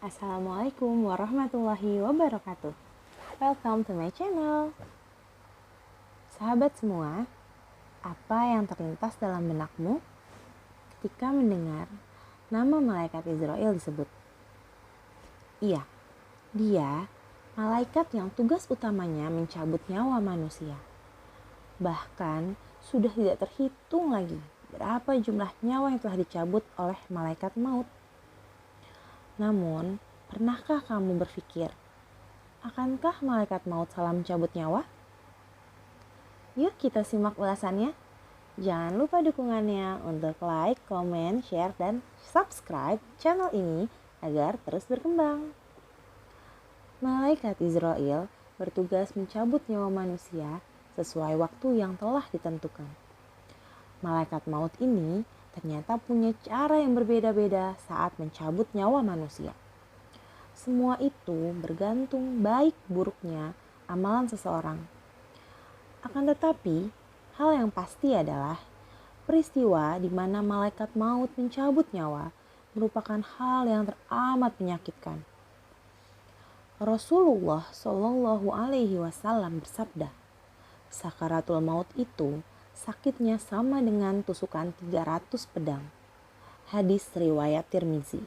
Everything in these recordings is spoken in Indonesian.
Assalamualaikum warahmatullahi wabarakatuh. Welcome to my channel. Sahabat semua, apa yang terlintas dalam benakmu ketika mendengar nama malaikat Israel disebut? Iya, dia malaikat yang tugas utamanya mencabut nyawa manusia. Bahkan sudah tidak terhitung lagi berapa jumlah nyawa yang telah dicabut oleh malaikat maut. Namun, pernahkah kamu berpikir, akankah malaikat maut salah mencabut nyawa? Yuk kita simak ulasannya. Jangan lupa dukungannya untuk like, comment, share, dan subscribe channel ini agar terus berkembang. Malaikat Israel bertugas mencabut nyawa manusia sesuai waktu yang telah ditentukan. Malaikat maut ini ternyata punya cara yang berbeda-beda saat mencabut nyawa manusia. Semua itu bergantung baik buruknya amalan seseorang. Akan tetapi, hal yang pasti adalah peristiwa di mana malaikat maut mencabut nyawa merupakan hal yang teramat menyakitkan. Rasulullah Shallallahu Alaihi Wasallam bersabda, sakaratul maut itu sakitnya sama dengan tusukan 300 pedang. Hadis riwayat Tirmizi.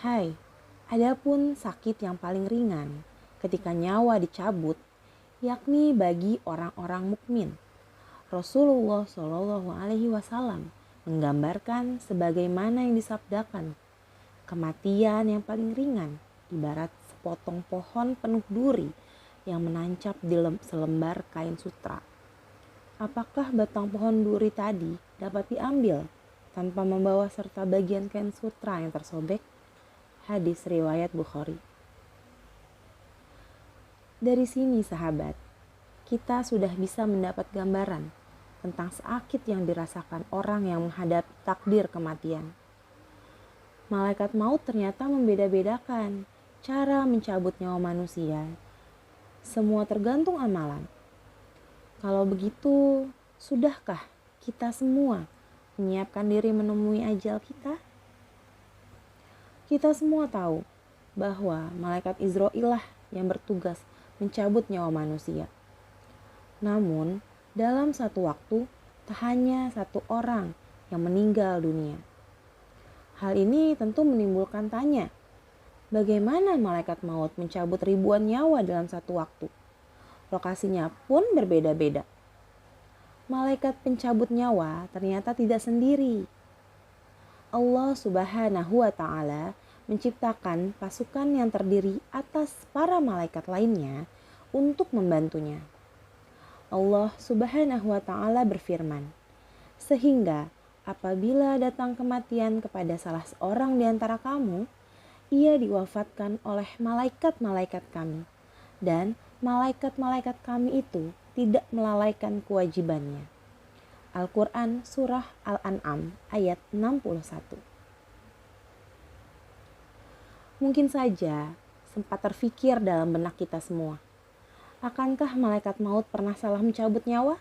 Hai, adapun sakit yang paling ringan ketika nyawa dicabut, yakni bagi orang-orang mukmin. Rasulullah Shallallahu Alaihi Wasallam menggambarkan sebagaimana yang disabdakan, kematian yang paling ringan ibarat sepotong pohon penuh duri yang menancap di selembar kain sutra. Apakah batang pohon duri tadi dapat diambil tanpa membawa serta bagian kain sutra yang tersobek? Hadis riwayat Bukhari. Dari sini sahabat, kita sudah bisa mendapat gambaran tentang sakit yang dirasakan orang yang menghadapi takdir kematian. Malaikat maut ternyata membeda-bedakan cara mencabut nyawa manusia. Semua tergantung amalan. Kalau begitu, sudahkah kita semua menyiapkan diri menemui ajal kita? Kita semua tahu bahwa malaikat Israel lah yang bertugas mencabut nyawa manusia. Namun, dalam satu waktu, tak hanya satu orang yang meninggal dunia. Hal ini tentu menimbulkan tanya, bagaimana malaikat maut mencabut ribuan nyawa dalam satu waktu? Lokasinya pun berbeda-beda. Malaikat pencabut nyawa ternyata tidak sendiri. Allah Subhanahu wa Ta'ala menciptakan pasukan yang terdiri atas para malaikat lainnya untuk membantunya. Allah Subhanahu wa Ta'ala berfirman, sehingga apabila datang kematian kepada salah seorang di antara kamu, ia diwafatkan oleh malaikat-malaikat kami, dan malaikat-malaikat kami itu tidak melalaikan kewajibannya. Al-Quran Surah Al-An'am ayat 61. Mungkin saja sempat terfikir dalam benak kita semua, akankah malaikat maut pernah salah mencabut nyawa?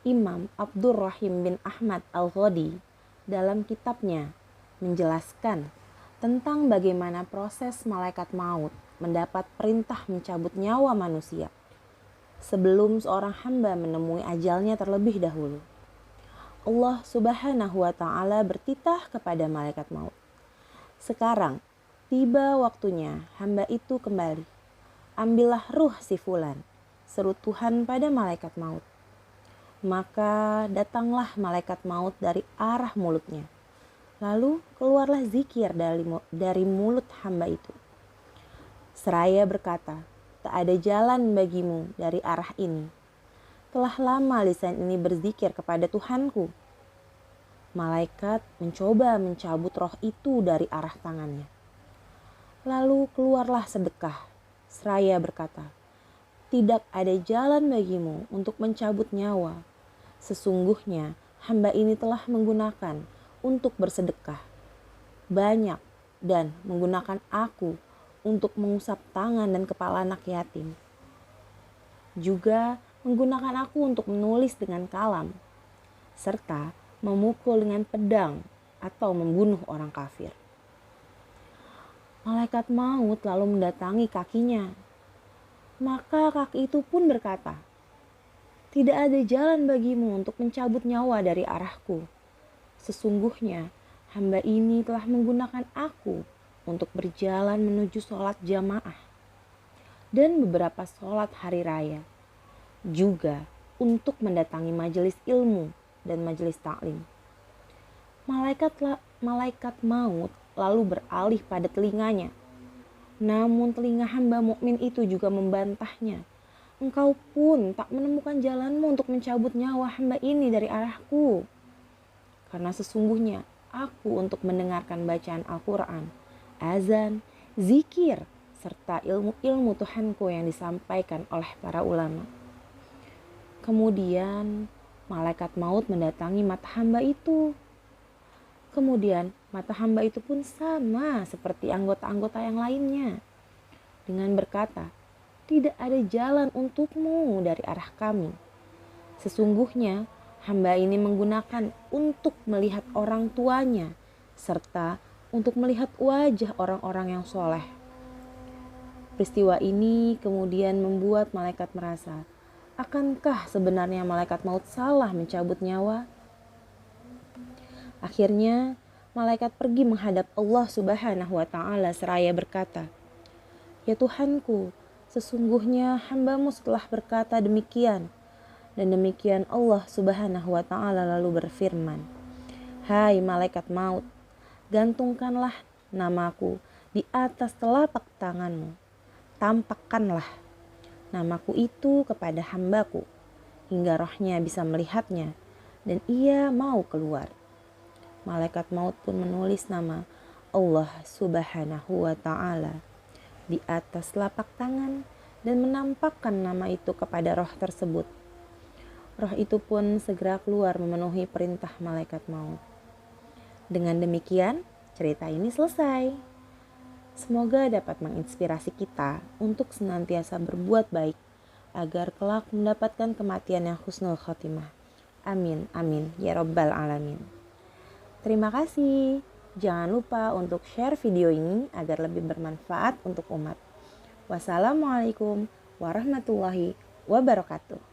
Imam Abdurrahim bin Ahmad Al-Ghadi dalam kitabnya menjelaskan tentang bagaimana proses malaikat maut mendapat perintah mencabut nyawa manusia sebelum seorang hamba menemui ajalnya terlebih dahulu. Allah Subhanahu wa Ta'ala bertitah kepada malaikat maut, sekarang tiba waktunya hamba itu kembali. Ambillah ruh si fulan, seru Tuhan pada malaikat maut. Maka datanglah malaikat maut dari arah mulutnya. Lalu keluarlah zikir dari mulut hamba itu. Seraya berkata, tak ada jalan bagimu dari arah ini. Telah lama lisan ini berzikir kepada Tuhanku. Malaikat mencoba mencabut roh itu dari arah tangannya. Lalu keluarlah sedekah. Seraya berkata, tidak ada jalan bagimu untuk mencabut nyawa. Sesungguhnya hamba ini telah menggunakan untuk bersedekah banyak dan menggunakan aku untuk mengusap tangan dan kepala anak yatim. Juga menggunakan aku untuk menulis dengan kalam, serta memukul dengan pedang atau membunuh orang kafir. Malaikat maut lalu mendatangi kakinya. Maka kaki itu pun berkata, "Tidak ada jalan bagimu untuk mencabut nyawa dari arahku. Sesungguhnya hamba ini telah menggunakan aku untuk berjalan menuju sholat jamaah dan beberapa sholat hari raya. Juga untuk mendatangi majelis ilmu dan majelis taklim." Malaikat maut lalu beralih pada telinganya. Namun telinga hamba mukmin itu juga membantahnya. "Engkau pun tak menemukan jalanmu untuk mencabut nyawa hamba ini dari arahku. Karena sesungguhnya aku untuk mendengarkan bacaan Al-Quran, azan, zikir, serta ilmu-ilmu Tuhanku yang disampaikan oleh para ulama." Kemudian malaikat maut mendatangi mata hamba itu. Kemudian mata hamba itu pun sama seperti anggota-anggota yang lainnya, dengan berkata, "Tidak ada jalan untukmu dari arah kami. Sesungguhnya hamba ini menggunakan untuk melihat orang tuanya, serta untuk melihat wajah orang-orang yang soleh." Peristiwa ini kemudian membuat malaikat merasa, akankah sebenarnya malaikat maut salah mencabut nyawa? Akhirnya malaikat pergi menghadap Allah Subhanahu wa Ta'ala seraya berkata, "Ya Tuhanku, sesungguhnya hambamu setelah berkata demikian." Dan demikian Allah Subhanahu wa Ta'ala lalu berfirman, "Hai malaikat maut, gantungkanlah namaku di atas telapak tanganmu. Tampakkanlah namaku itu kepada hambaku hingga rohnya bisa melihatnya dan ia mau keluar." Malaikat maut pun menulis nama Allah Subhanahu wa Ta'ala di atas telapak tangan dan menampakkan nama itu kepada roh tersebut. Roh itu pun segera keluar memenuhi perintah malaikat maut. Dengan demikian, cerita ini selesai. Semoga dapat menginspirasi kita untuk senantiasa berbuat baik agar kelak mendapatkan kematian yang husnul khotimah. Amin, amin, ya rabbal alamin. Terima kasih. Jangan lupa untuk share video ini agar lebih bermanfaat untuk umat. Wassalamualaikum warahmatullahi wabarakatuh.